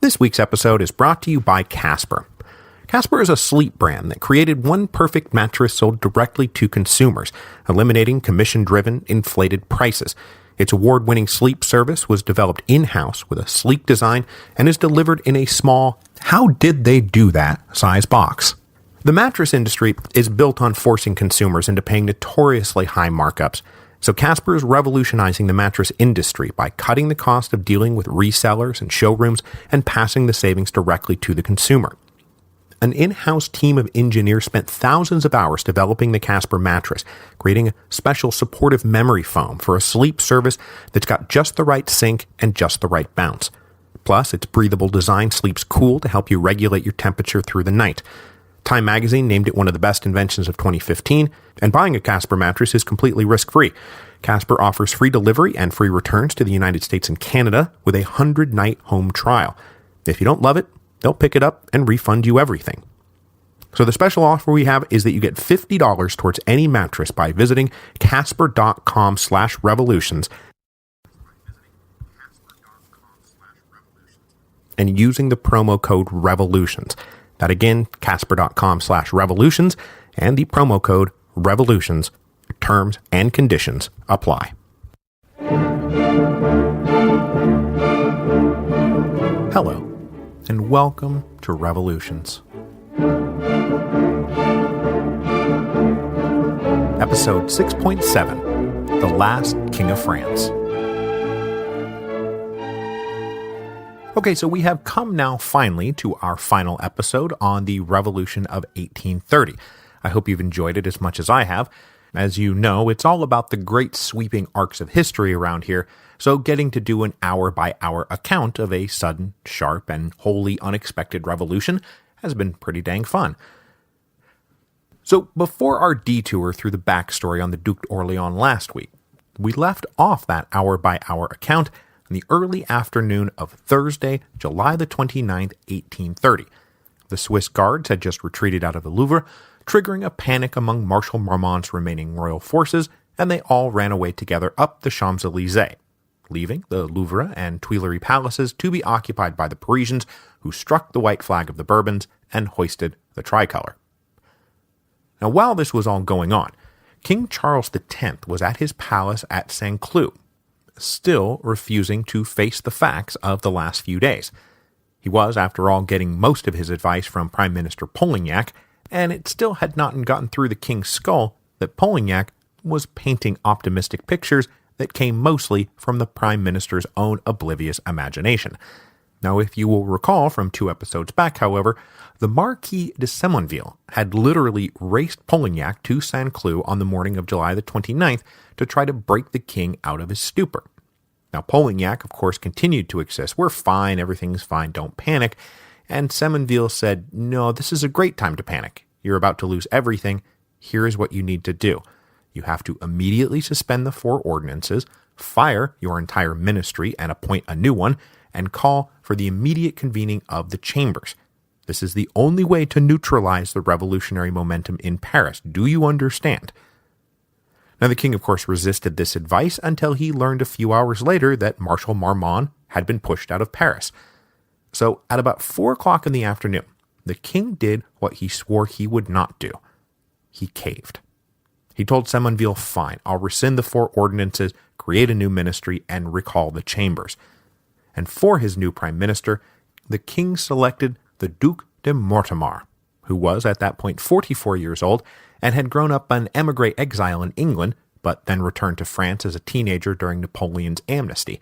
This week's episode is brought to you by Casper. Casper is a sleep brand that created one perfect mattress sold directly to consumers, eliminating commission-driven, inflated prices. Its award-winning sleep service was developed in-house with a sleek design and is delivered in a small, how did they do that, size box. The mattress industry is built on forcing consumers into paying notoriously high markups. So Casper is revolutionizing the mattress industry by cutting the cost of dealing with resellers and showrooms and passing the savings directly to the consumer. An in-house team of engineers spent thousands of hours developing the Casper mattress, creating a special supportive memory foam for a sleep service that's got just the right sink and just the right bounce. Plus, its breathable design sleeps cool to help you regulate your temperature through the night. Time magazine named it one of the best inventions of 2015, and buying a Casper mattress is completely risk-free. Casper offers free delivery and free returns to the United States and Canada with a 100-night home trial. If you don't love it, they'll pick it up and refund you everything. So the special offer we have is that you get $50 towards any mattress by visiting casper.com/revolutions and using the promo code REVOLUTIONS. That again, casper.com/revolutions and the promo code REVOLUTIONS. Terms and conditions apply. Hello, and welcome to Revolutions. Episode 6.7, The Last King of France. Okay, so we have come now finally to our final episode on the Revolution of 1830. I hope you've enjoyed it as much as I have. As you know, it's all about the great sweeping arcs of history around here, so getting to do an hour-by-hour account of a sudden, sharp, and wholly unexpected revolution has been pretty dang fun. So before our detour through the backstory on the Duc d'Orléans last week, we left off that hour-by-hour account in the early afternoon of Thursday, July the 29th, 1830. The Swiss guards had just retreated out of the Louvre, triggering a panic among Marshal Marmont's remaining royal forces, and they all ran away together up the Champs-Élysées, leaving the Louvre and Tuileries palaces to be occupied by the Parisians, who struck the white flag of the Bourbons and hoisted the tricolor. Now, while this was all going on, King Charles X was at his palace at Saint-Cloud, still refusing to face the facts of the last few days. He was, after all, getting most of his advice from Prime Minister Polignac, and it still had not gotten through the king's skull that Polignac was painting optimistic pictures that came mostly from the Prime Minister's own oblivious imagination. Now, if you will recall from 2 episodes back, however, the Marquis de Semonville had literally raced Polignac to Saint-Cloud on the morning of July the 29th to try to break the king out of his stupor. Now, Polignac, of course, continued to insist, "We're fine, everything's fine, don't panic," and Semonville said, "No, this is a great time to panic. You're about to lose everything. Here is what you need to do. You have to immediately suspend the 4 ordinances, fire your entire ministry and appoint a new one, and call for the immediate convening of the chambers. This is the only way to neutralize the revolutionary momentum in Paris. Do you understand?" Now, the king, of course, resisted this advice until he learned a few hours later that Marshal Marmont had been pushed out of Paris. So, at about 4 o'clock in the afternoon, the king did what he swore he would not do. He caved. He told Semonville, "Fine, I'll rescind the 4 ordinances, create a new ministry, and recall the chambers." And for his new prime minister, the king selected the Duc de Mortemar, who was at that point 44 years old and had grown up an émigré exile in England, but then returned to France as a teenager during Napoleon's amnesty.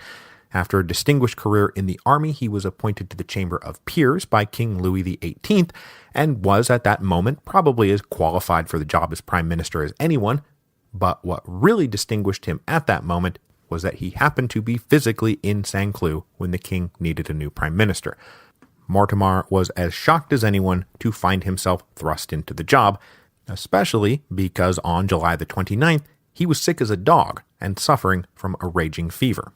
After a distinguished career in the army, he was appointed to the Chamber of Peers by King Louis XVIII and was at that moment probably as qualified for the job as prime minister as anyone, but what really distinguished him at that moment was that he happened to be physically in Saint-Cloud when the king needed a new prime minister. Mortemar was as shocked as anyone to find himself thrust into the job, especially because on July the 29th, he was sick as a dog and suffering from a raging fever.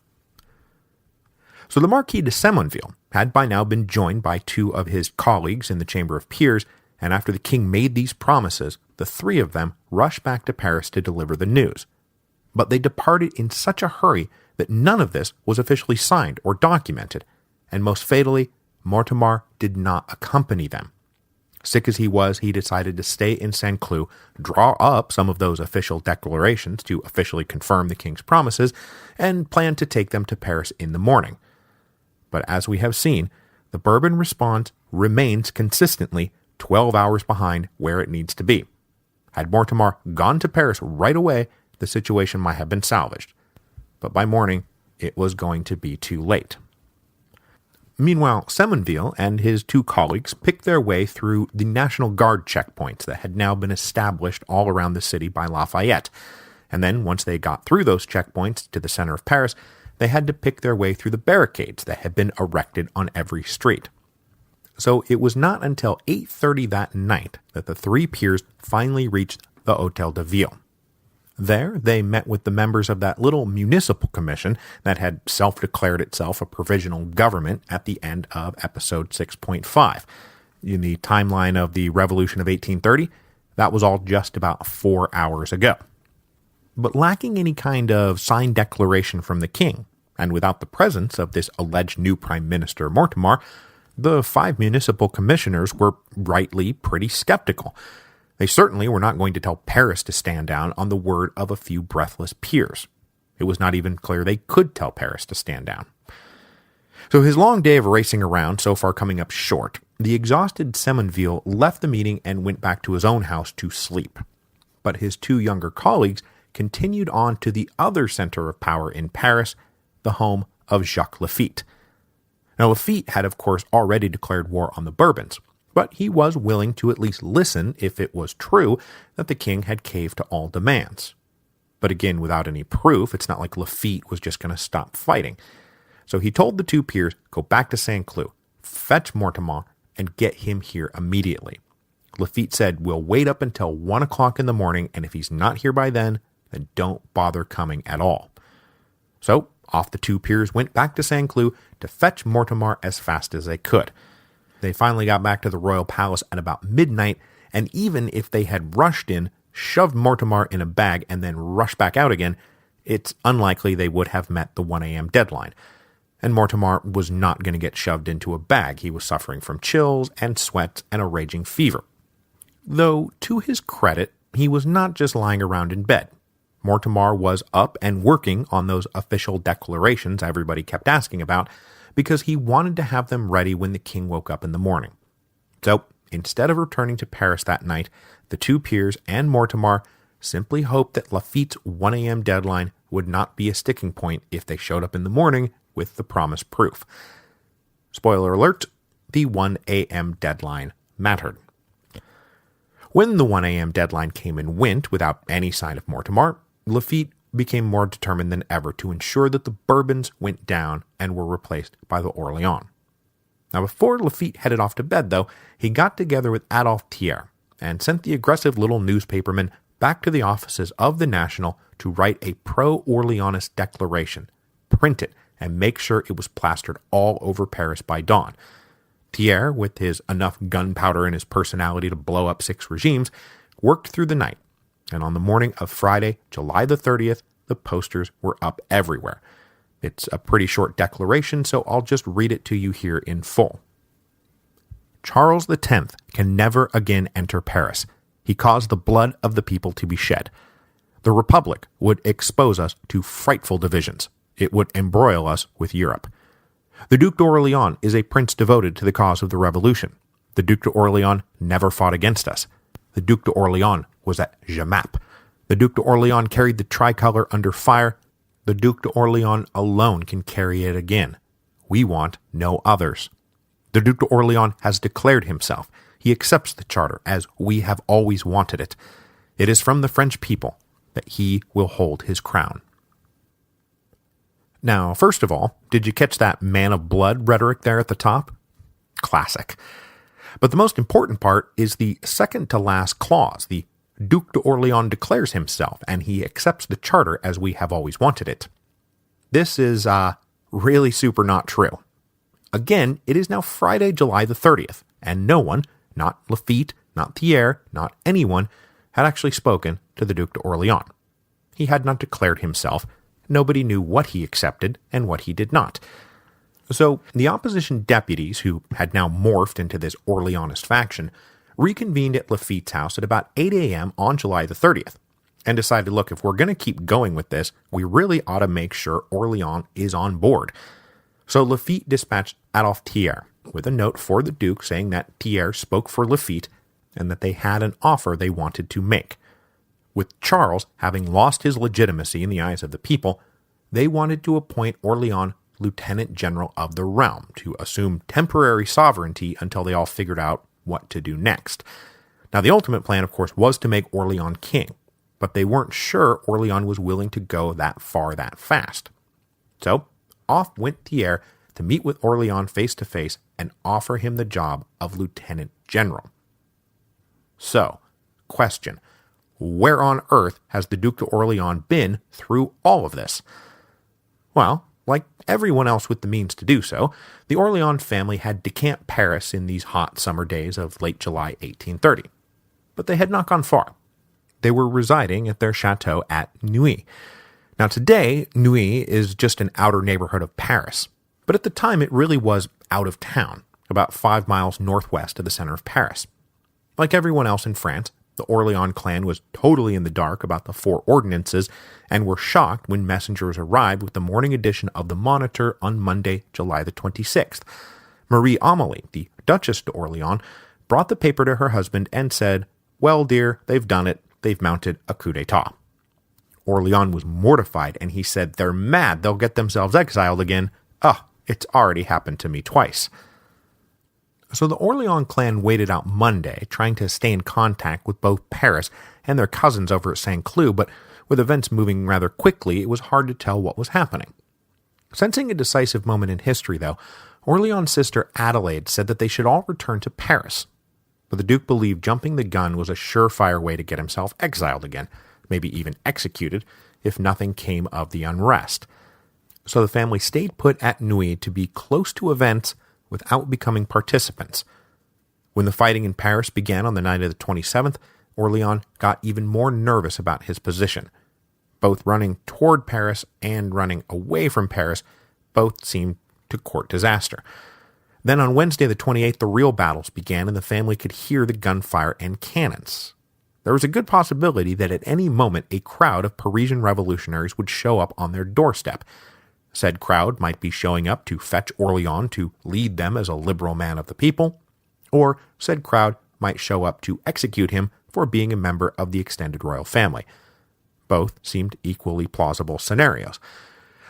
So the Marquis de Semonville had by now been joined by 2 of his colleagues in the Chamber of Peers, and after the king made these promises, the 3 of them rushed back to Paris to deliver the news. But they departed in such a hurry that none of this was officially signed or documented, and most fatally, Mortemar did not accompany them. Sick as he was, he decided to stay in St. Cloud, draw up some of those official declarations to officially confirm the king's promises, and plan to take them to Paris in the morning. But as we have seen, the Bourbon response remains consistently 12 hours behind where it needs to be. Had Mortemar gone to Paris right away, the situation might have been salvaged. But by morning, it was going to be too late. Meanwhile, Semonville and his two colleagues picked their way through the National Guard checkpoints that had now been established all around the city by Lafayette. And then, once they got through those checkpoints to the center of Paris, they had to pick their way through the barricades that had been erected on every street. So it was not until 8:30 that night that the three peers finally reached the Hôtel de Ville. There, they met with the members of that little municipal commission that had self-declared itself a provisional government at the end of episode 6.5. In the timeline of the Revolution of 1830, that was all just about 4 hours ago. But lacking any kind of signed declaration from the king, and without the presence of this alleged new Prime Minister Mortemar, the 5 municipal commissioners were rightly pretty skeptical. They certainly were not going to tell Paris to stand down on the word of a few breathless peers. It was not even clear they could tell Paris to stand down. So his long day of racing around so far coming up short, the exhausted Semonville left the meeting and went back to his own house to sleep. But his two younger colleagues continued on to the other center of power in Paris, the home of Jacques Lafitte. Now Lafitte had of course already declared war on the Bourbons, but he was willing to at least listen if it was true that the king had caved to all demands. But again, without any proof, it's not like Lafitte was just going to stop fighting. So he told the two peers, go back to St. Cloud, fetch Mortemar, and get him here immediately. Lafitte said, we'll wait up until 1 o'clock in the morning, and if he's not here by then don't bother coming at all. So off the two peers went back to St. Cloud to fetch Mortemar as fast as they could. They finally got back to the royal palace at about midnight, and even if they had rushed in, shoved Mortemar in a bag, and then rushed back out again, it's unlikely they would have met the 1 a.m. deadline. And Mortemar was not going to get shoved into a bag. He was suffering from chills and sweats and a raging fever. Though, to his credit, he was not just lying around in bed. Mortemar was up and working on those official declarations everybody kept asking about, because he wanted to have them ready when the king woke up in the morning. So, instead of returning to Paris that night, the two peers and Mortemar simply hoped that Lafitte's 1 a.m. deadline would not be a sticking point if they showed up in the morning with the promised proof. Spoiler alert, the 1 a.m. deadline mattered. When the 1 a.m. deadline came and went without any sign of Mortemar, Lafitte became more determined than ever to ensure that the Bourbons went down and were replaced by the Orléans. Now, before Lafitte headed off to bed, though, he got together with Adolphe Thiers and sent the aggressive little newspaperman back to the offices of the National to write a pro-Orleanist declaration, print it, and make sure it was plastered all over Paris by dawn. Thiers, with his enough gunpowder in his personality to blow up 6 regimes, worked through the night, and on the morning of Friday, July the 30th, the posters were up everywhere. It's a pretty short declaration, so I'll just read it to you here in full. Charles X can never again enter Paris. He caused the blood of the people to be shed. The Republic would expose us to frightful divisions. It would embroil us with Europe. The Duc d'Orléans is a prince devoted to the cause of the Revolution. The Duc d'Orléans never fought against us. The Duc d'Orléans was at Jemappes. The Duc d'Orléans carried the tricolor under fire. The Duc d'Orléans alone can carry it again. We want no others. The Duc d'Orléans has declared himself. He accepts the charter as we have always wanted it. It is from the French people that he will hold his crown. Now, first of all, did you catch that man of blood rhetoric there at the top? Classic. But the most important part is the second to last clause. The Duc d'Orléans declares himself, and he accepts the charter as we have always wanted it. This is really super not true. Again, it is now Friday, July the 30th, and no one, not Lafitte, not Thiers, not anyone, had actually spoken to the Duc d'Orléans. He had not declared himself. Nobody knew what he accepted and what he did not. So the opposition deputies, who had now morphed into this Orleanist faction, reconvened at Lafitte's house at about 8 a.m. on July the 30th, and decided, look, if we're going to keep going with this, we really ought to make sure Orleans is on board. So Lafitte dispatched Adolphe Thiers with a note for the Duke saying that Thiers spoke for Lafitte and that they had an offer they wanted to make. With Charles having lost his legitimacy in the eyes of the people, they wanted to appoint Orleans Lieutenant General of the realm to assume temporary sovereignty until they all figured out what to do next. Now, the ultimate plan, of course, was to make Orleans king, but they weren't sure Orleans was willing to go that far that fast. So, off went Thiers to meet with Orleans face to face and offer him the job of Lieutenant General. So, question: where on earth has the Duc d'Orléans been through all of this? Well, like everyone else with the means to do so, the Orleans family had decamped Paris in these hot summer days of late July 1830. But they had not gone far. They were residing at their chateau at Neuilly. Now today, Neuilly is just an outer neighborhood of Paris, but at the time it really was out of town, about 5 miles northwest of the center of Paris. Like everyone else in France, the Orleans clan was totally in the dark about the 4 ordinances and were shocked when messengers arrived with the morning edition of the Monitor on Monday, July the 26th. Marie Amélie, the Duchess d'Orléans, brought the paper to her husband and said, "Well, dear, they've done it. They've mounted a coup d'etat." Orleans was mortified, and he said, "They're mad. They'll get themselves exiled again. It's already happened to me twice." So the Orleans clan waited out Monday, trying to stay in contact with both Paris and their cousins over at Saint-Cloud, but with events moving rather quickly, it was hard to tell what was happening. Sensing a decisive moment in history, though, Orleans' sister Adelaide said that they should all return to Paris. But the Duke believed jumping the gun was a surefire way to get himself exiled again, maybe even executed, if nothing came of the unrest. So the family stayed put at Neuilly to be close to events without becoming participants. When the fighting in Paris began on the night of the 27th, Orleans got even more nervous about his position. Both running toward Paris and running away from Paris both seemed to court disaster. Then on Wednesday the 28th, the real battles began and the family could hear the gunfire and cannons. There was a good possibility that at any moment a crowd of Parisian revolutionaries would show up on their doorstep. Said crowd might be showing up to fetch Orleans to lead them as a liberal man of the people, or said crowd might show up to execute him for being a member of the extended royal family. Both seemed equally plausible scenarios.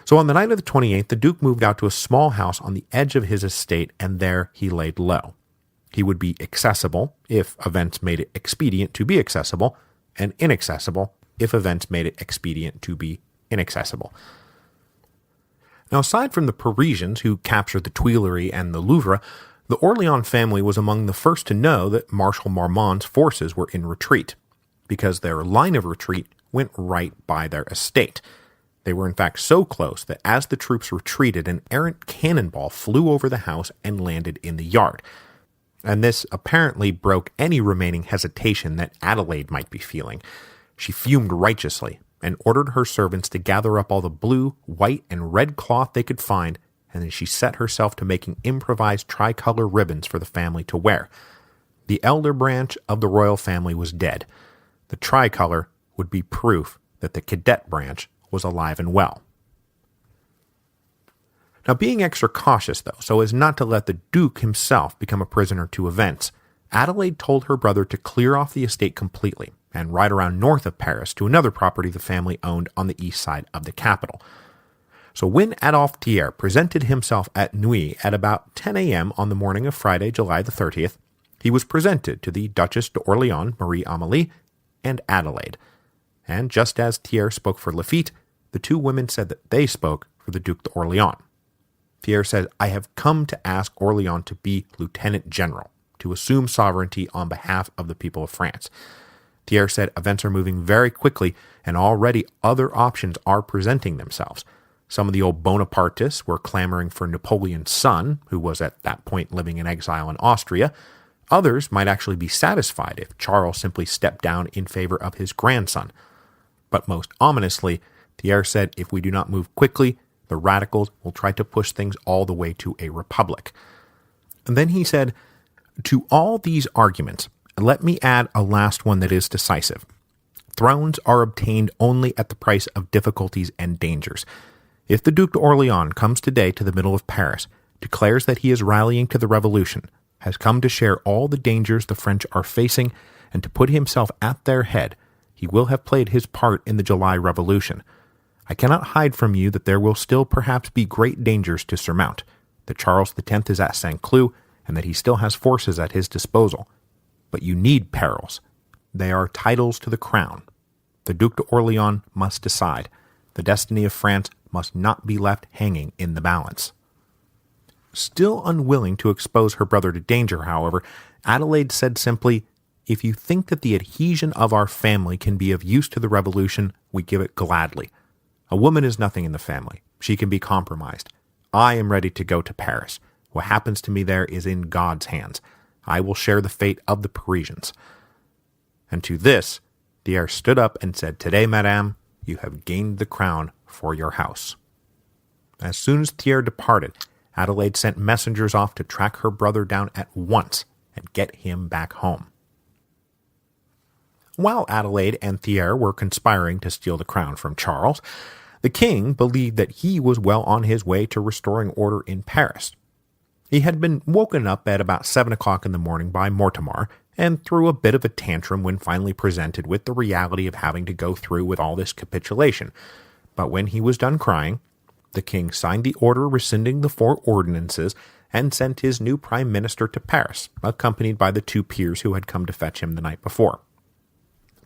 So on the night of the 28th, the Duke moved out to a small house on the edge of his estate, and there he laid low. He would be accessible if events made it expedient to be accessible, and inaccessible if events made it expedient to be inaccessible. Now, aside from the Parisians who captured the Tuileries and the Louvre, the Orleans family was among the first to know that Marshal Marmont's forces were in retreat, because their line of retreat went right by their estate. They were in fact so close that as the troops retreated, an errant cannonball flew over the house and landed in the yard. And this apparently broke any remaining hesitation that Adelaide might be feeling. She fumed righteously and ordered her servants to gather up all the blue, white, and red cloth they could find, and then she set herself to making improvised tricolor ribbons for the family to wear. The elder branch of the royal family was dead. The tricolor would be proof that the cadet branch was alive and well. Now, being extra cautious, though, so as not to let the Duke himself become a prisoner to events, Adelaide told her brother to clear off the estate completely and ride around north of Paris to another property the family owned on the east side of the capital. So when Adolphe Thiers presented himself at Neuilly at about 10 a.m. on the morning of Friday, July the 30th, he was presented to the Duchess d'Orléans, Marie Amélie, and Adelaide. And just as Thiers spoke for Lafitte, the two women said that they spoke for the Duc d'Orléans. Thiers said, "I have come to ask Orleans to be Lieutenant General, to assume sovereignty on behalf of the people of France." Thiers said events are moving very quickly and already other options are presenting themselves. Some of the old Bonapartists were clamoring for Napoleon's son, who was at that point living in exile in Austria. Others might actually be satisfied if Charles simply stepped down in favor of his grandson. But most ominously, Thiers said if we do not move quickly, The radicals will try to push things all the way to a republic. And then he said, to all these arguments, let me add a last one that is decisive. Thrones are obtained only at the price of difficulties and dangers. If the Duc d'Orléans comes today to the middle of Paris, declares that he is rallying to the revolution, has come to share all the dangers the French are facing, and to put himself at their head, he will have played his part in the July Revolution. I cannot hide from you that there will still perhaps be great dangers to surmount, that Charles X is at Saint-Cloud, and that he still has forces at his disposal. But you need perils. They are titles to the crown. The Duc d'Orléans must decide. The destiny of France must not be left hanging in the balance. Still unwilling to expose her brother to danger, however, Adelaide said simply, if you think that the adhesion of our family can be of use to the revolution, we give it gladly. A woman is nothing in the family. She can be compromised. I am ready to go to Paris. What happens to me there is in God's hands. I will share the fate of the Parisians. And to this, Thiers stood up and said, today, madame, you have gained the crown for your house. As soon as Thiers departed, Adelaide sent messengers off to track her brother down at once and get him back home. While Adelaide and Thiers were conspiring to steal the crown from Charles, the king believed that he was well on his way to restoring order in Paris. He had been woken up at about 7 o'clock in the morning by Mortemar, and threw a bit of a tantrum when finally presented with the reality of having to go through with all this capitulation. But when he was done crying, the king signed the order rescinding the 4 ordinances and sent his new prime minister to Paris, accompanied by the 2 peers who had come to fetch him the night before.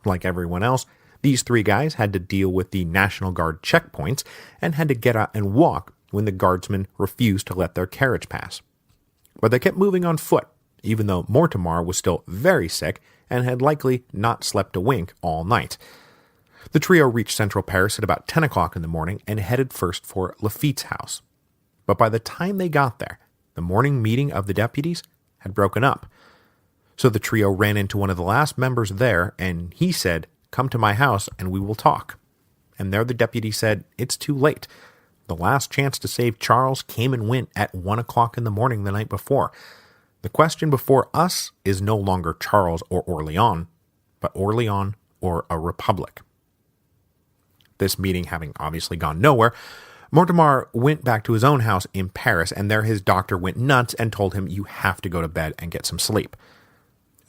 Like everyone else, these 3 guys had to deal with the National Guard checkpoints and had to get out and walk when the guardsmen refused to let their carriage pass. But they kept moving on foot, even though Mortemar was still very sick and had likely not slept a wink all night. The trio reached central Paris at about 10 o'clock in the morning and headed first for Laffitte's house. But by the time they got there, the morning meeting of the deputies had broken up. So the trio ran into one of the last members there, and he said, come to my house and we will talk. And there the deputy said, it's too late. The last chance to save Charles came and went at 1 o'clock in the morning the night before. The question before us is no longer Charles or Orléans, but Orléans or a republic. This meeting having obviously gone nowhere, Mortemar went back to his own house in Paris, and there his doctor went nuts and told him, you have to go to bed and get some sleep.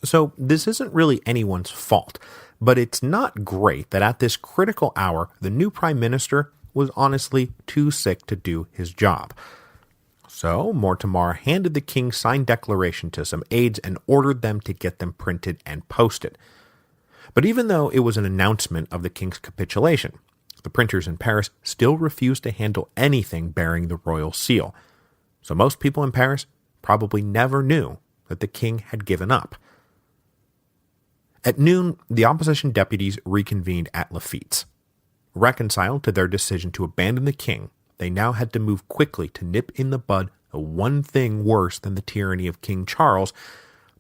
So this isn't really anyone's fault, but it's not great that at this critical hour, the new prime minister was honestly too sick to do his job. So Mortemar handed the king's signed declaration to some aides and ordered them to get them printed and posted. But even though it was an announcement of the king's capitulation, the printers in Paris still refused to handle anything bearing the royal seal. So most people in Paris probably never knew that the king had given up. At noon, the opposition deputies reconvened at Laffitte's. Reconciled to their decision to abandon the king, they now had to move quickly to nip in the bud the one thing worse than the tyranny of King Charles,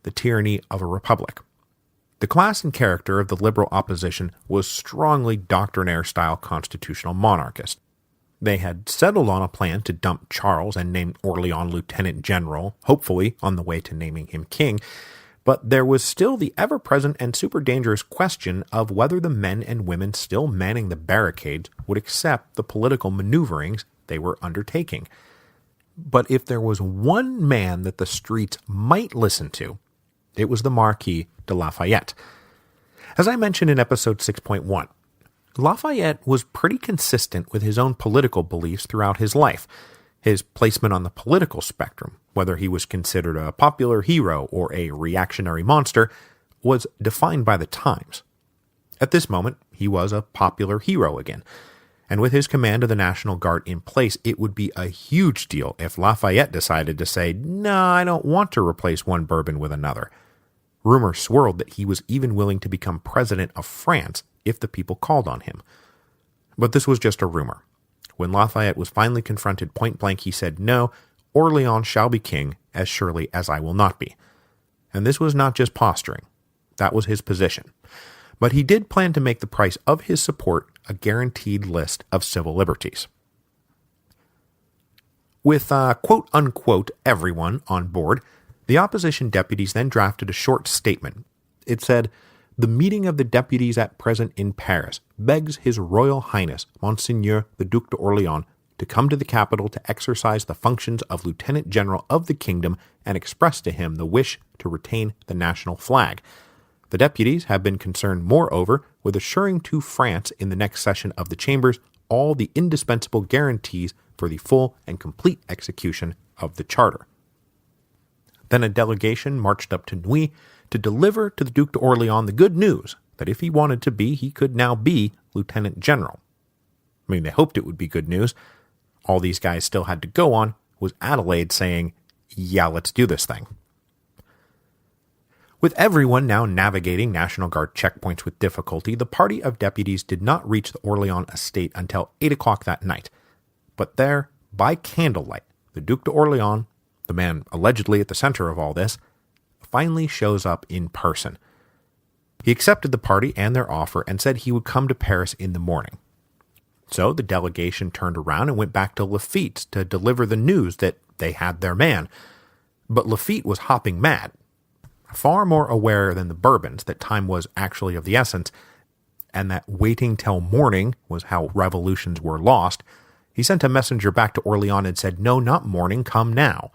the tyranny of a republic. The class and character of the liberal opposition was strongly doctrinaire-style constitutional monarchist. They had settled on a plan to dump Charles and name Orléans lieutenant general, hopefully on the way to naming him king, but there was still the ever-present and super dangerous question of whether the men and women still manning the barricades would accept the political maneuverings they were undertaking. But if there was one man that the streets might listen to, it was the Marquis de Lafayette. As I mentioned in episode 6.1, Lafayette was pretty consistent with his own political beliefs throughout his life. His placement on the political spectrum, whether he was considered a popular hero or a reactionary monster, was defined by the times. At this moment, he was a popular hero again, and with his command of the National Guard in place, it would be a huge deal if Lafayette decided to say, "No, I don't want to replace one Bourbon with another." Rumor swirled that he was even willing to become president of France if the people called on him. But this was just a rumor. When Lafayette was finally confronted point-blank, he said, "No, Orléans shall be king as surely as I will not be." And this was not just posturing. That was his position. But he did plan to make the price of his support a guaranteed list of civil liberties. With quote-unquote everyone on board, the opposition deputies then drafted a short statement. It said, "The meeting of the deputies at present in Paris begs His Royal Highness, Monseigneur the Duc d'Orléans, to come to the capital to exercise the functions of Lieutenant General of the Kingdom and express to him the wish to retain the national flag. The deputies have been concerned, moreover, with assuring to France in the next session of the Chambers all the indispensable guarantees for the full and complete execution of the Charter." Then a delegation marched up to Neuilly to deliver to the Duc d'Orléans the good news that if he wanted to be, he could now be Lieutenant General. I mean, they hoped it would be good news. All these guys still had to go on was Adelaide saying, "Yeah, let's do this thing." With everyone now navigating National Guard checkpoints with difficulty, the party of deputies did not reach the Orléans estate until 8 o'clock that night. But there, by candlelight, the Duc d'Orléans, the man allegedly at the center of all this, finally shows up in person. He accepted the party and their offer and said he would come to Paris in the morning. So the delegation turned around and went back to Lafitte's to deliver the news that they had their man. But Lafitte was hopping mad, far more aware than the Bourbons that time was actually of the essence, and that waiting till morning was how revolutions were lost. He sent a messenger back to Orléans and said, "No, not morning, come now."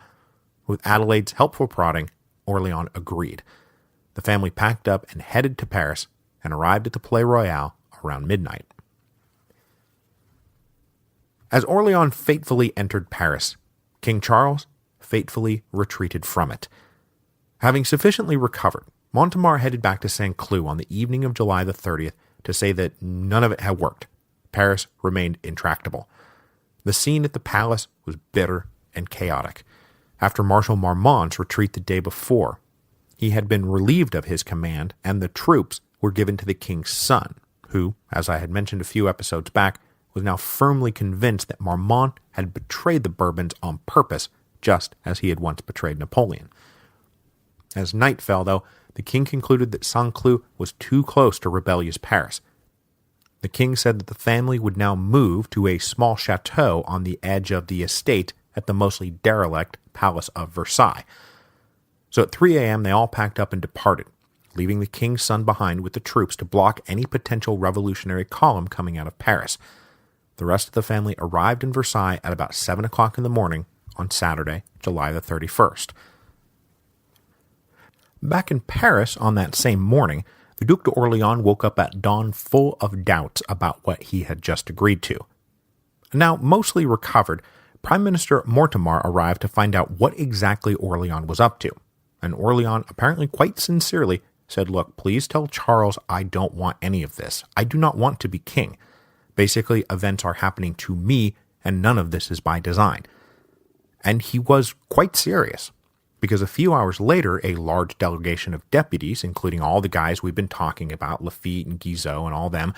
With Adelaide's helpful prodding, Orléans agreed. The family packed up and headed to Paris and arrived at the Palais Royal around midnight. As Orléans fatefully entered Paris, King Charles fatefully retreated from it. Having sufficiently recovered, Montemar headed back to Saint-Cloud on the evening of July the 30th to say that none of it had worked. Paris remained intractable. The scene at the palace was bitter and chaotic. After Marshal Marmont's retreat the day before, he had been relieved of his command, and the troops were given to the king's son, who, as I had mentioned a few episodes back, was now firmly convinced that Marmont had betrayed the Bourbons on purpose, just as he had once betrayed Napoleon. As night fell, though, the king concluded that Saint-Cloud was too close to rebellious Paris. The king said that the family would now move to a small chateau on the edge of the estate at the mostly derelict Palace of Versailles. So at 3 a.m. they all packed up and departed, leaving the king's son behind with the troops to block any potential revolutionary column coming out of Paris. The rest of the family arrived in Versailles at about 7 o'clock in the morning on Saturday, July the 31st. Back in Paris on that same morning, the Duc d'Orléans woke up at dawn full of doubts about what he had just agreed to. Now mostly recovered, Prime Minister Mortemar arrived to find out what exactly Orléans was up to, and Orléans, apparently quite sincerely, said, "Look, please tell Charles I don't want any of this. I do not want to be king. Basically, events are happening to me, and none of this is by design." And he was quite serious, because a few hours later, a large delegation of deputies, including all the guys we've been talking about, Lafitte and Guizot and all them,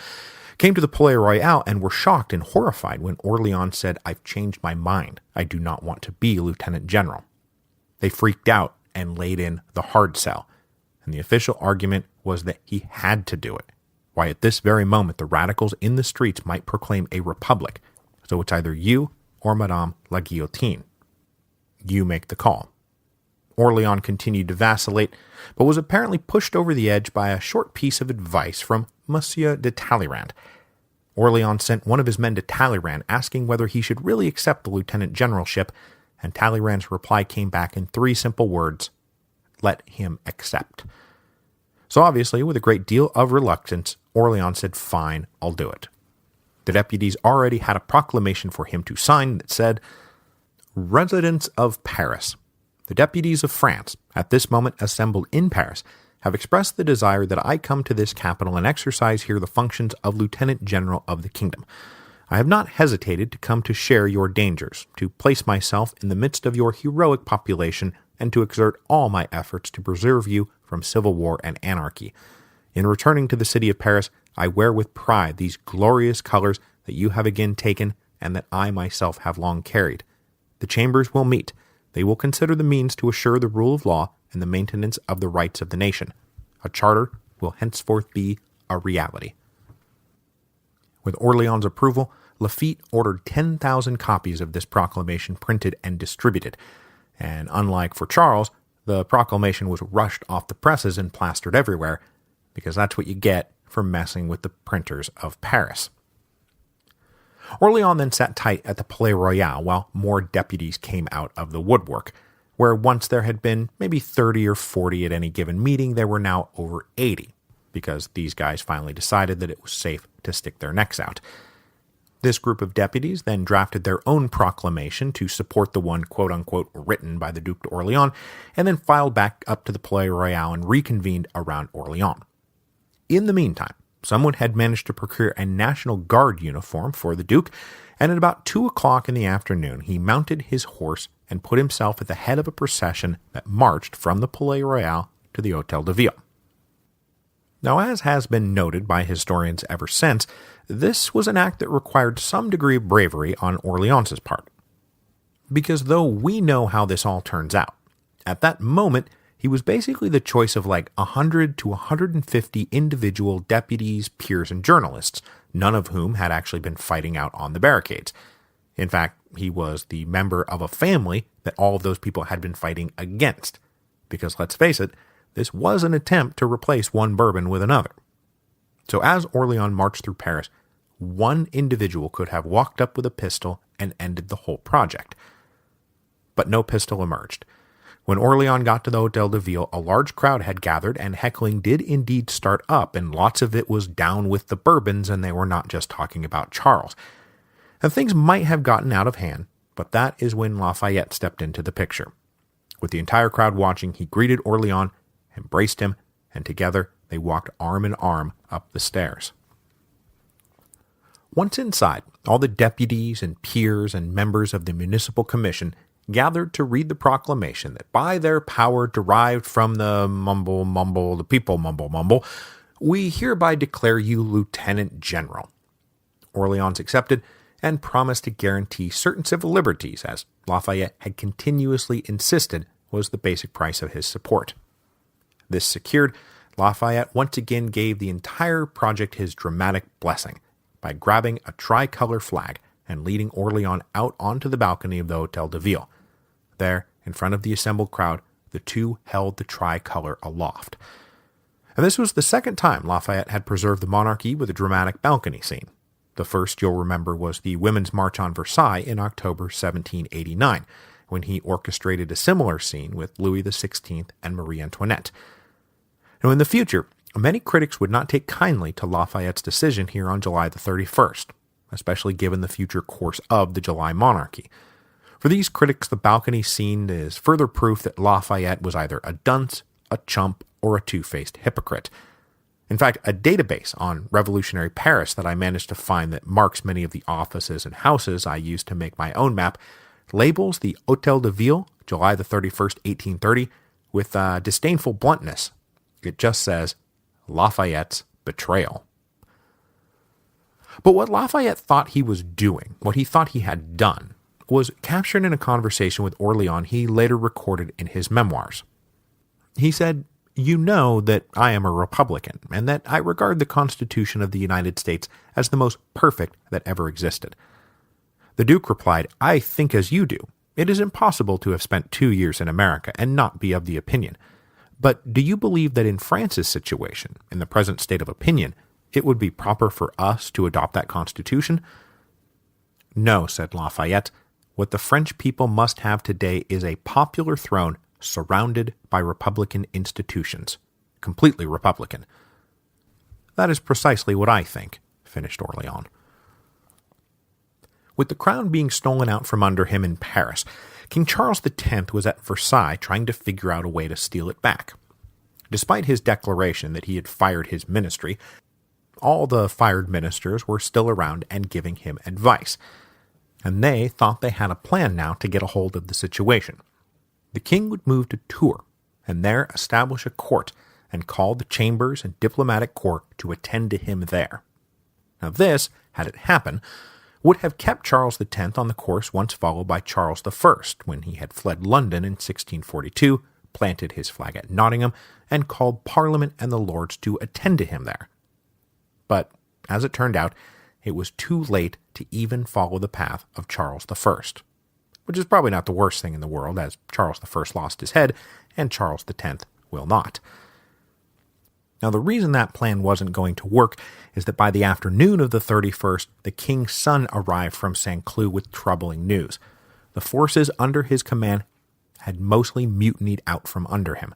came to the Palais Royal and were shocked and horrified when Orléans said, "I've changed my mind. I do not want to be Lieutenant General." They freaked out and laid in the hard sell, and the official argument was that he had to do it. Why, at this very moment, the radicals in the streets might proclaim a republic, so it's either you or Madame la Guillotine. You make the call. Orléans continued to vacillate, but was apparently pushed over the edge by a short piece of advice from Monsieur de Talleyrand. Orléans sent one of his men to Talleyrand asking whether he should really accept the lieutenant generalship, and Talleyrand's reply came back in 3 simple words: "Let him accept." So obviously, with a great deal of reluctance, Orléans said, "Fine, I'll do it." The deputies already had a proclamation for him to sign that said, "Residents of Paris, the deputies of France, at this moment assembled in Paris, have expressed the desire that I come to this capital and exercise here the functions of Lieutenant General of the Kingdom. I have not hesitated to come to share your dangers, to place myself in the midst of your heroic population, and to exert all my efforts to preserve you from civil war and anarchy. In returning to the city of Paris, I wear with pride these glorious colors that you have again taken and that I myself have long carried. The chambers will meet. They will consider the means to assure the rule of law and the maintenance of the rights of the nation. A charter will henceforth be a reality." With Orléans' approval, Lafitte ordered 10,000 copies of this proclamation printed and distributed, and unlike for Charles, the proclamation was rushed off the presses and plastered everywhere, because that's what you get for messing with the printers of Paris. Orléans then sat tight at the Palais Royal while more deputies came out of the woodwork, where once there had been maybe 30 or 40 at any given meeting, there were now over 80, because these guys finally decided that it was safe to stick their necks out. This group of deputies then drafted their own proclamation to support the one quote-unquote written by the Duc d'Orléans, and then filed back up to the Palais Royal and reconvened around Orléans. In the meantime, someone had managed to procure a National Guard uniform for the Duke, and at about 2 o'clock in the afternoon he mounted his horse and put himself at the head of a procession that marched from the Palais Royal to the Hôtel de Ville. Now, as has been noted by historians ever since, this was an act that required some degree of bravery on Orléans' part. Because though we know how this all turns out, at that moment he was basically the choice of like 100 to 150 individual deputies, peers, and journalists, none of whom had actually been fighting out on the barricades. In fact, he was the member of a family that all of those people had been fighting against. Because let's face it, this was an attempt to replace one Bourbon with another. So as Orléans marched through Paris, one individual could have walked up with a pistol and ended the whole project. But no pistol emerged. When Orléans got to the Hôtel de Ville, a large crowd had gathered, and heckling did indeed start up, and lots of it was down with the Bourbons, and they were not just talking about Charles. And things might have gotten out of hand, but that is when Lafayette stepped into the picture. With the entire crowd watching, he greeted Orléans, embraced him, and together they walked arm in arm up the stairs. Once inside, all the deputies and peers and members of the municipal commission gathered to read the proclamation that by their power derived from the the people mumble, we hereby declare you Lieutenant General. Orléans accepted and promised to guarantee certain civil liberties, as Lafayette had continuously insisted was the basic price of his support. This secured, Lafayette once again gave the entire project his dramatic blessing by grabbing a tricolor flag and leading Orléans out onto the balcony of the Hôtel de Ville. There, in front of the assembled crowd, the two held the tricolor aloft. And this was the second time Lafayette had preserved the monarchy with a dramatic balcony scene. The first, you'll remember, was the Women's March on Versailles in October 1789, when he orchestrated a similar scene with Louis XVI and Marie Antoinette. Now, in the future, many critics would not take kindly to Lafayette's decision here on July the 31st, especially given the future course of the July monarchy. For these critics, the balcony scene is further proof that Lafayette was either a dunce, a chump, or a two-faced hypocrite. In fact, a database on revolutionary Paris that I managed to find that marks many of the offices and houses I used to make my own map labels the Hôtel de Ville, July the 31st, 1830, with disdainful bluntness. It just says, Lafayette's betrayal. But what Lafayette thought he was doing, what he thought he had done, was captured in a conversation with Orléans he later recorded in his memoirs. He said, "You know that I am a Republican, and that I regard the Constitution of the United States as the most perfect that ever existed." The Duke replied, "I think as you do. It is impossible to have spent 2 years in America and not be of the opinion. But do you believe that in France's situation, in the present state of opinion, it would be proper for us to adopt that Constitution?" "No," said Lafayette. "What the French people must have today is a popular throne surrounded by Republican institutions. Completely Republican." "That is precisely what I think," finished Orléans. With the crown being stolen out from under him in Paris, King Charles X was at Versailles trying to figure out a way to steal it back. Despite his declaration that he had fired his ministry, all the fired ministers were still around and giving him advice, and they thought they had a plan now to get a hold of the situation. The king would move to Tours, and there establish a court, and call the chambers and diplomatic corps to attend to him there. Now this, had it happen, would have kept Charles X on the course once followed by Charles I, when he had fled London in 1642, planted his flag at Nottingham, and called Parliament and the Lords to attend to him there. But, as it turned out, it was too late to even follow the path of Charles I, which is probably not the worst thing in the world, as Charles I lost his head, and Charles X will not. Now, the reason that plan wasn't going to work is that by the afternoon of the 31st, the king's son arrived from St. Cloud with troubling news. The forces under his command had mostly mutinied out from under him.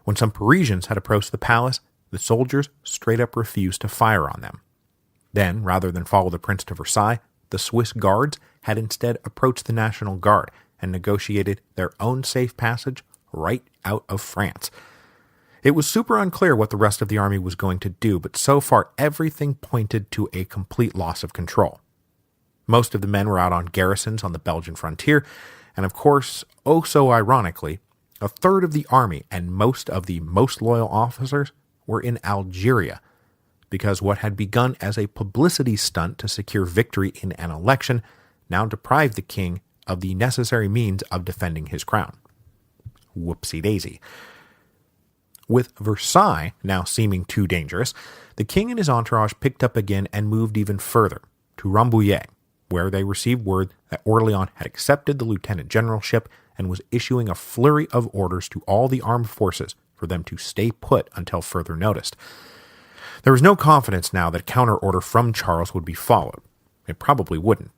When some Parisians had approached the palace, the soldiers straight up refused to fire on them. Then, rather than follow the prince to Versailles, the Swiss guards had instead approached the National Guard and negotiated their own safe passage right out of France. It was super unclear what the rest of the army was going to do, but so far everything pointed to a complete loss of control. Most of the men were out on garrisons on the Belgian frontier, and of course, oh so ironically, a third of the army and most of the most loyal officers were in Algeria, because what had begun as a publicity stunt to secure victory in an election now deprived the king of the necessary means of defending his crown. Whoopsie-daisy. With Versailles now seeming too dangerous, the king and his entourage picked up again and moved even further, to Rambouillet, where they received word that Orléans had accepted the lieutenant generalship and was issuing a flurry of orders to all the armed forces for them to stay put until further notice. There was no confidence now that a counter-order from Charles would be followed. It probably wouldn't.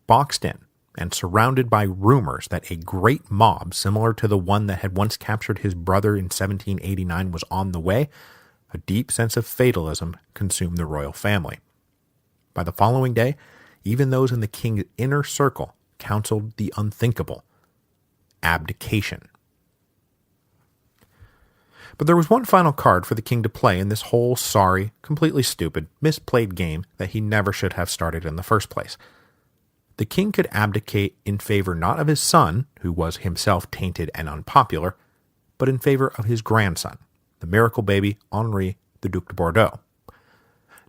Boxed in, and surrounded by rumors that a great mob similar to the one that had once captured his brother in 1789 was on the way, a deep sense of fatalism consumed the royal family. By the following day, even those in the king's inner circle counseled the unthinkable: abdication. But there was one final card for the king to play in this whole sorry, completely stupid, misplayed game that he never should have started in the first place. The king could abdicate in favor not of his son, who was himself tainted and unpopular, but in favor of his grandson, the miracle baby Henri, the Duc de Bordeaux.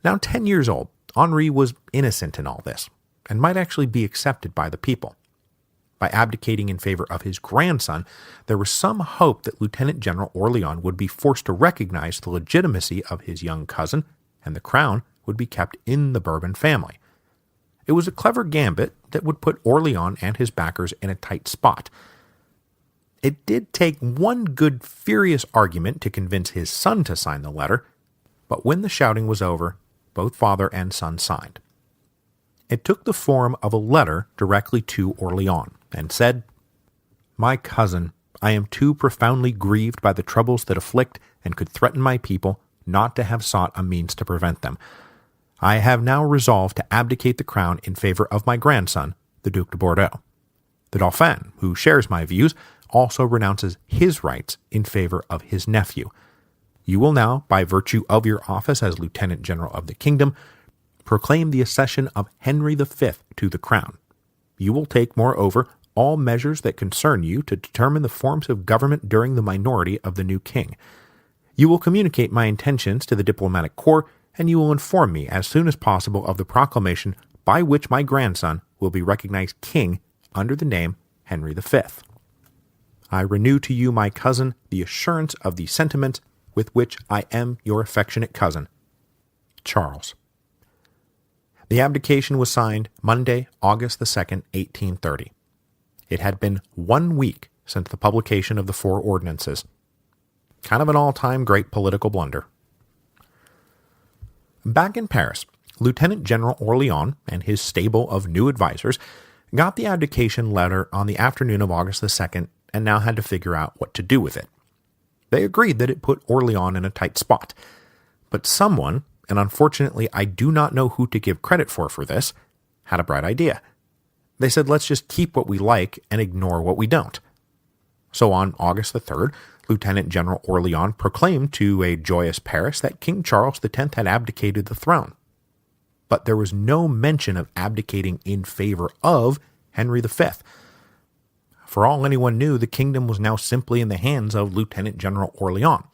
Now 10 years old, Henri was innocent in all this, and might actually be accepted by the people. By abdicating in favor of his grandson, there was some hope that Lieutenant General Orléans would be forced to recognize the legitimacy of his young cousin, and the crown would be kept in the Bourbon family. It was a clever gambit that would put Orléans and his backers in a tight spot. It did take one good, furious argument to convince his son to sign the letter, but when the shouting was over, both father and son signed. It took the form of a letter directly to Orléans, and said, "My cousin, I am too profoundly grieved by the troubles that afflict and could threaten my people not to have sought a means to prevent them. I have now resolved to abdicate the crown in favor of my grandson, the Duc de Bordeaux. The Dauphin, who shares my views, also renounces his rights in favor of his nephew. You will now, by virtue of your office as Lieutenant General of the Kingdom, proclaim the accession of Henry V to the crown. You will take, moreover, all measures that concern you to determine the forms of government during the minority of the new king. You will communicate my intentions to the diplomatic corps, and you will inform me as soon as possible of the proclamation by which my grandson will be recognized king under the name Henry V. I renew to you, my cousin, the assurance of the sentiments with which I am your affectionate cousin, Charles." The abdication was signed Monday, August the 2nd, 1830. It had been 1 week since the publication of the 4 ordinances. Kind of an all-time great political blunder. Back in Paris, Lieutenant General Orléans and his stable of new advisors got the abdication letter on the afternoon of August the 2nd and now had to figure out what to do with it. They agreed that it put Orléans in a tight spot, but someone, and unfortunately I do not know who to give credit for this, had a bright idea. They said, let's just keep what we like and ignore what we don't. So on August the 3rd, Lieutenant General Orléans proclaimed to a joyous Paris that King Charles X had abdicated the throne. But there was no mention of abdicating in favor of Henry V. For all anyone knew, the kingdom was now simply in the hands of Lieutenant General Orléans,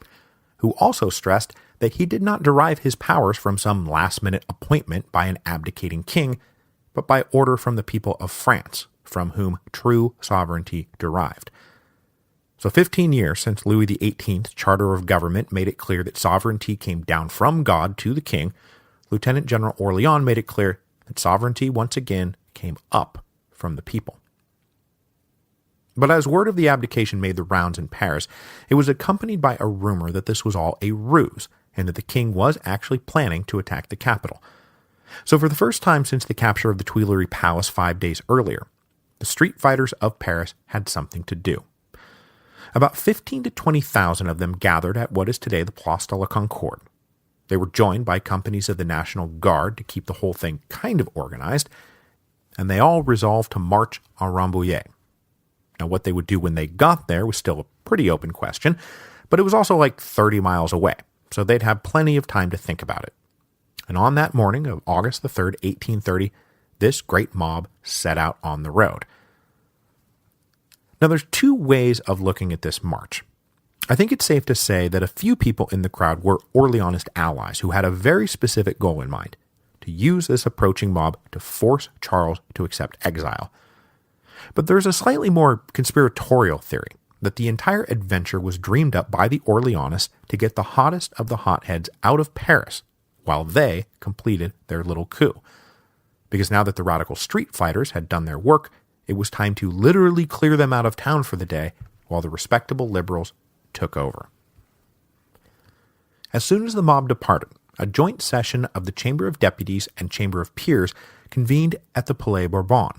who also stressed that he did not derive his powers from some last-minute appointment by an abdicating king, but by order from the people of France, from whom true sovereignty derived. So 15 years since Louis XVIII's Charter of Government made it clear that sovereignty came down from God to the king, Lieutenant General Orleans made it clear that sovereignty once again came up from the people. But as word of the abdication made the rounds in Paris, it was accompanied by a rumor that this was all a ruse, and that the king was actually planning to attack the capital. So for the first time since the capture of the Tuileries Palace 5 days earlier, the street fighters of Paris had something to do. About 15 to 20,000 of them gathered at what is today the Place de la Concorde. They were joined by companies of the National Guard to keep the whole thing kind of organized, and they all resolved to march on Rambouillet. Now, what they would do when they got there was still a pretty open question, but it was also like 30 miles away, so they'd have plenty of time to think about it. And on that morning of August the 3rd, 1830, this great mob set out on the road. Now, there's two ways of looking at this march. I think it's safe to say that a few people in the crowd were Orleanist allies who had a very specific goal in mind: to use this approaching mob to force Charles to accept exile. But there's a slightly more conspiratorial theory that the entire adventure was dreamed up by the Orleanists to get the hottest of the hotheads out of Paris while they completed their little coup. Because now that the radical street fighters had done their work, it was time to literally clear them out of town for the day while the respectable liberals took over. As soon as the mob departed, a joint session of the Chamber of Deputies and Chamber of Peers convened at the Palais Bourbon.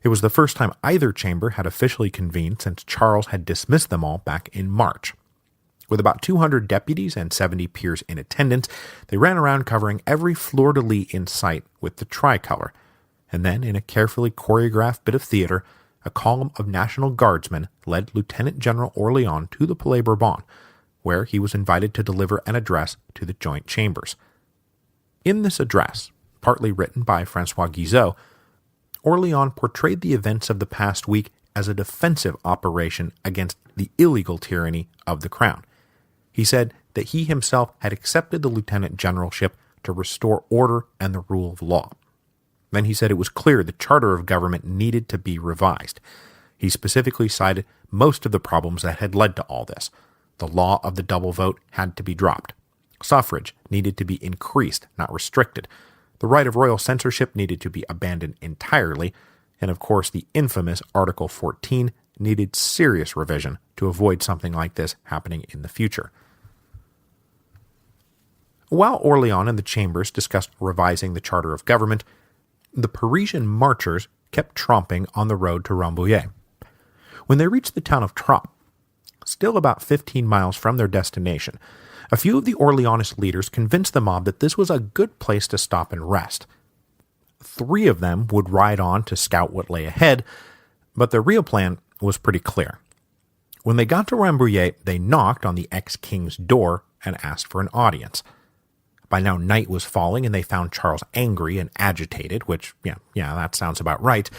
It was the first time either chamber had officially convened since Charles had dismissed them all back in March. With about 200 deputies and 70 peers in attendance, they ran around covering every fleur-de-lis in sight with the tricolor, and then, in a carefully choreographed bit of theater, a column of National Guardsmen led Lieutenant General Orleans to the Palais Bourbon, where he was invited to deliver an address to the joint chambers. In this address, partly written by François Guizot, Orleans portrayed the events of the past week as a defensive operation against the illegal tyranny of the crown. He said that he himself had accepted the lieutenant generalship to restore order and the rule of law. Then he said it was clear the charter of government needed to be revised. He specifically cited most of the problems that had led to all this. The law of the double vote had to be dropped. Suffrage needed to be increased, not restricted. The right of royal censorship needed to be abandoned entirely, and of course the infamous Article 14 needed serious revision to avoid something like this happening in the future. While Orleans and the chambers discussed revising the charter of government, the Parisian marchers kept tromping on the road to Rambouillet. When they reached the town of Trappes, still about 15 miles from their destination, a few of the Orleanist leaders convinced the mob that this was a good place to stop and rest. 3 of them would ride on to scout what lay ahead, but their real plan was pretty clear. When they got to Rambouillet, they knocked on the ex-king's door and asked for an audience. By now night was falling and they found Charles angry and agitated, which, yeah, that sounds about right.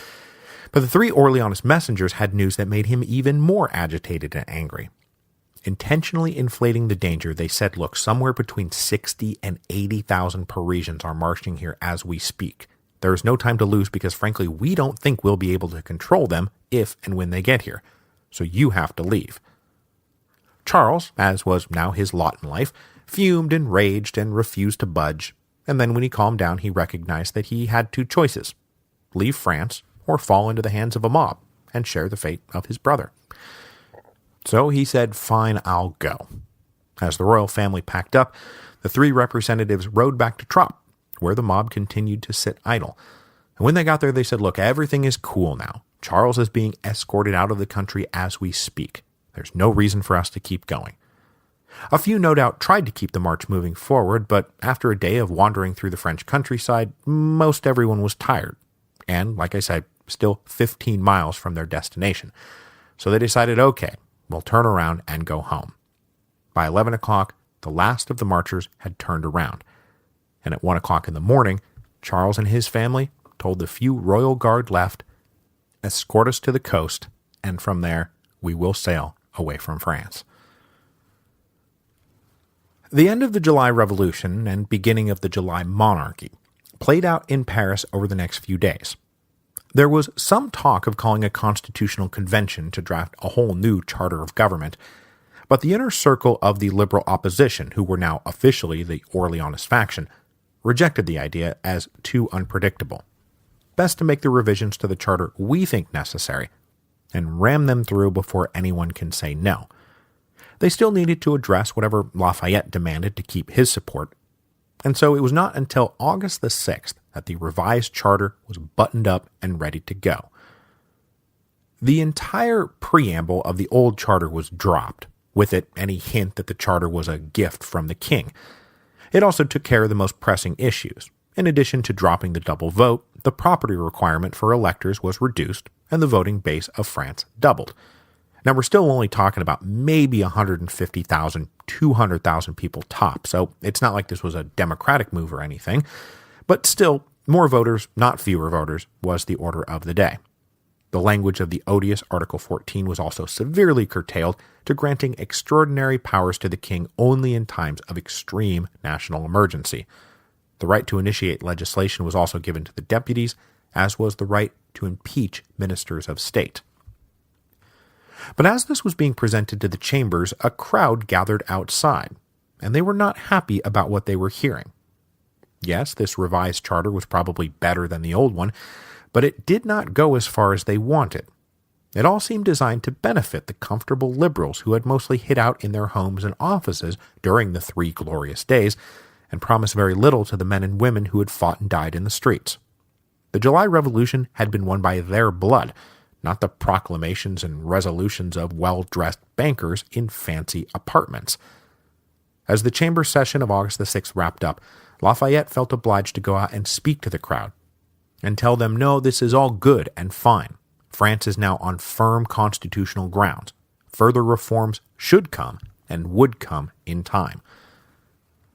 But the 3 Orleanist messengers had news that made him even more agitated and angry. Intentionally inflating the danger, they said, look, somewhere between 60 and 80,000 Parisians are marching here as we speak. There is no time to lose because, frankly, we don't think we'll be able to control them if and when they get here. So you have to leave. Charles, as was now his lot in life, fumed and raged and refused to budge, and then when he calmed down, he recognized that he had 2 choices: leave France or fall into the hands of a mob and share the fate of his brother. So he said, fine, I'll go. As the royal family packed up, the 3 representatives rode back to Trappes, where the mob continued to sit idle. And when they got there, they said, look, everything is cool now. Charles is being escorted out of the country as we speak. There's no reason for us to keep going. A few, no doubt, tried to keep the march moving forward, but after a day of wandering through the French countryside, most everyone was tired. And, like I said, still 15 miles from their destination. So they decided, okay, we'll turn around and go home. By 11 o'clock, the last of the marchers had turned around. And at 1 o'clock in the morning, Charles and his family told the few royal guard left, escort us to the coast, and from there, we will sail away from France. The end of the July Revolution and beginning of the July Monarchy played out in Paris over the next few days. There was some talk of calling a constitutional convention to draft a whole new charter of government, but the inner circle of the liberal opposition, who were now officially the Orleanist faction, rejected the idea as too unpredictable. Best to make the revisions to the charter we think necessary and ram them through before anyone can say no. They still needed to address whatever Lafayette demanded to keep his support, and so it was not until August the 6th that the revised charter was buttoned up and ready to go. The entire preamble of the old charter was dropped, with it any hint that the charter was a gift from the king. It also took care of the most pressing issues. In addition to dropping the double vote, the property requirement for electors was reduced, and the voting base of France doubled. Now, we're still only talking about maybe 150,000, 200,000 people top, so it's not like this was a democratic move or anything, but still, more voters, not fewer voters, was the order of the day. The language of the odious Article 14 was also severely curtailed to granting extraordinary powers to the king only in times of extreme national emergency. The right to initiate legislation was also given to the deputies, as was the right to impeach ministers of state. But as this was being presented to the chambers, a crowd gathered outside, and they were not happy about what they were hearing. Yes, this revised charter was probably better than the old one, but it did not go as far as they wanted. It all seemed designed to benefit the comfortable liberals who had mostly hid out in their homes and offices during the 3 glorious days, and promised very little to the men and women who had fought and died in the streets. The July Revolution had been won by their blood, not the proclamations and resolutions of well-dressed bankers in fancy apartments. As the chamber session of August the 6th wrapped up, Lafayette felt obliged to go out and speak to the crowd and tell them, no, this is all good and fine. France is now on firm constitutional grounds. Further reforms should come and would come in time.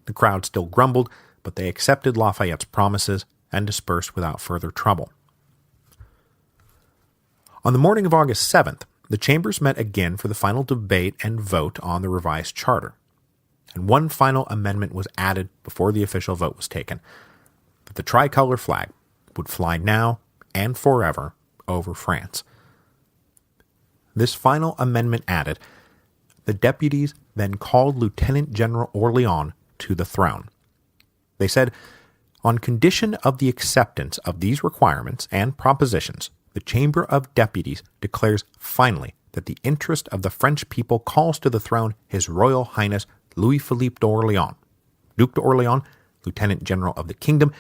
The crowd still grumbled, but they accepted Lafayette's promises and dispersed without further trouble. On the morning of August 7th, the chambers met again for the final debate and vote on the revised charter, and one final amendment was added before the official vote was taken, that the tricolor flag would fly now and forever over France. This final amendment added, the deputies then called Lieutenant General Orleans to the throne. They said, on condition of the acceptance of these requirements and propositions, the Chamber of Deputies declares finally that the interest of the French people calls to the throne His Royal Highness Louis-Philippe d'Orléans, Duc d'Orléans, Lieutenant General of the Kingdom,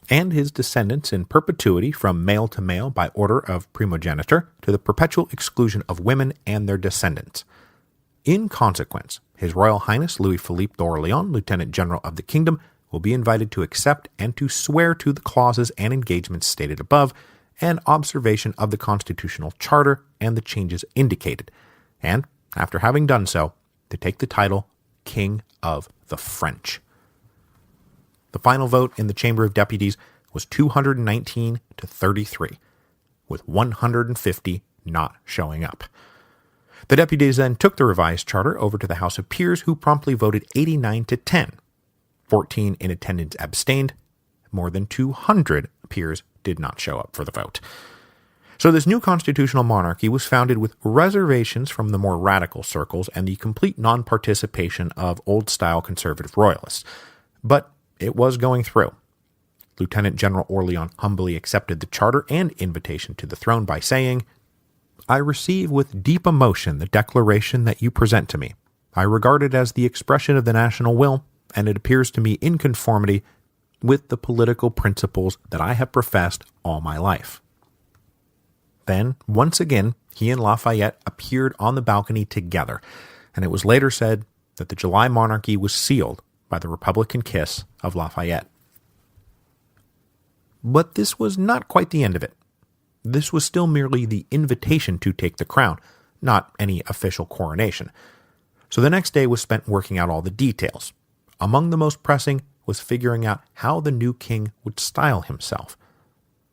and his descendants in perpetuity from male to male by order of primogeniture to the perpetual exclusion of women and their descendants. In consequence, His Royal Highness Louis-Philippe d'Orléans, Lieutenant General of the Kingdom, will be invited to accept and to swear to the clauses and engagements stated above, and observation of the constitutional charter and the changes indicated, and, after having done so, to take the title King of the French. The final vote in the Chamber of Deputies was 219 to 33, with 150 not showing up. The deputies then took the revised charter over to the House of Peers, who promptly voted 89 to 10. 14 in attendance abstained. More than 200 peers did not show up for the vote. So this new constitutional monarchy was founded with reservations from the more radical circles and the complete non-participation of old-style conservative royalists. But it was going through. Lieutenant General Orleans humbly accepted the charter and invitation to the throne by saying, I receive with deep emotion the declaration that you present to me. I regard it as the expression of the national will, and it appears to me in conformity with the political principles that I have professed all my life. Then, once again, he and Lafayette appeared on the balcony together, and it was later said that the July monarchy was sealed by the Republican kiss of Lafayette. But this was not quite the end of it. This was still merely the invitation to take the crown, not any official coronation. So the next day was spent working out all the details. Among the most pressing was figuring out how the new king would style himself.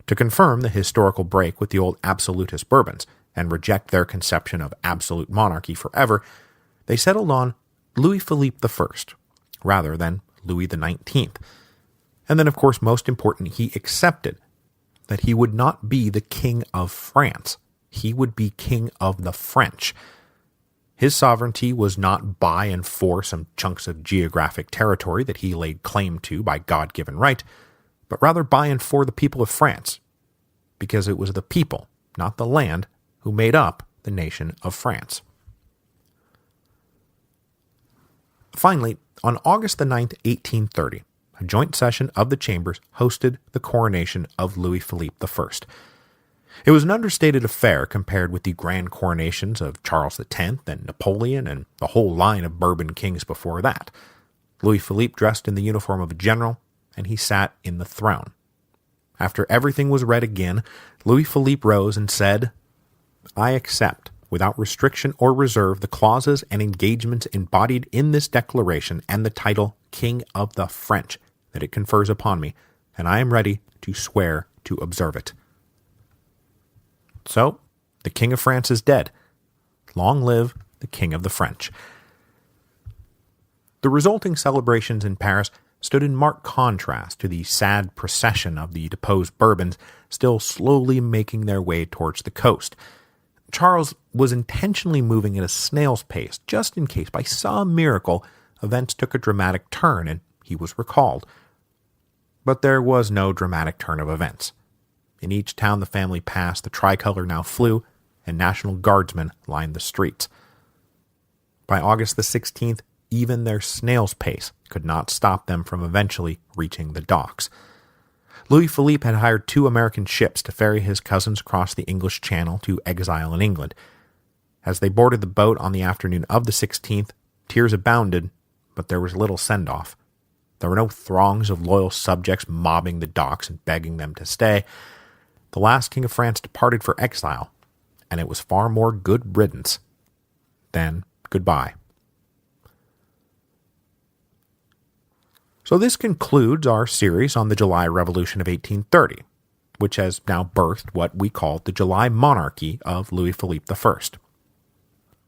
To confirm the historical break with the old absolutist Bourbons and reject their conception of absolute monarchy forever, they settled on Louis-Philippe I, rather than Louis XIX. And then, of course, most important, he accepted that he would not be the king of France. He would be king of the French. His sovereignty was not by and for some chunks of geographic territory that he laid claim to by God-given right, but rather by and for the people of France, because it was the people, not the land, who made up the nation of France. Finally, on August the 9th, 1830, a joint session of the chambers hosted the coronation of Louis Philippe I. It was an understated affair compared with the grand coronations of Charles X and Napoleon and the whole line of Bourbon kings before that. Louis Philippe dressed in the uniform of a general, and he sat in the throne. After everything was read again, Louis Philippe rose and said, "I accept, without restriction or reserve, the clauses and engagements embodied in this declaration and the title King of the French that it confers upon me, and I am ready to swear to observe it." So, the King of France is dead. Long live the King of the French. The resulting celebrations in Paris stood in marked contrast to the sad procession of the deposed Bourbons still slowly making their way towards the coast. Charles was intentionally moving at a snail's pace, just in case, by some miracle, events took a dramatic turn and he was recalled. But there was no dramatic turn of events. In each town the family passed, the tricolor now flew, and National Guardsmen lined the streets. By August the 16th, even their snail's pace could not stop them from eventually reaching the docks. Louis Philippe had hired 2 American ships to ferry his cousins across the English Channel to exile in England. As they boarded the boat on the afternoon of the 16th, tears abounded, but there was little send-off. There were no throngs of loyal subjects mobbing the docks and begging them to stay. The last King of France departed for exile, and it was far more good riddance than goodbye. So this concludes our series on the July Revolution of 1830, which has now birthed what we call the July Monarchy of Louis Philippe I.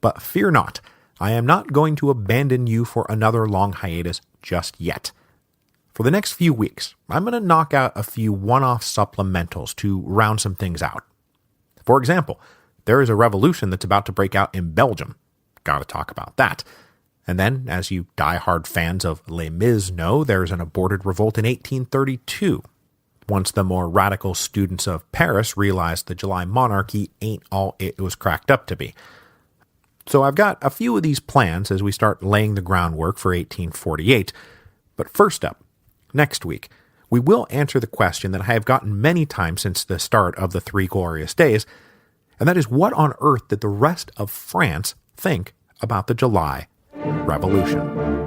But fear not, I am not going to abandon you for another long hiatus just yet. For the next few weeks, I'm going to knock out a few one-off supplementals to round some things out. For example, there is a revolution that's about to break out in Belgium. Gotta talk about that. And then, as you die-hard fans of Les Mis know, there's an aborted revolt in 1832, once the more radical students of Paris realized the July Monarchy ain't all it was cracked up to be. So I've got a few of these plans as we start laying the groundwork for 1848, but first up, next week, we will answer the question that I have gotten many times since the start of the Three Glorious Days, and that is, what on earth did the rest of France think about the July Revolution?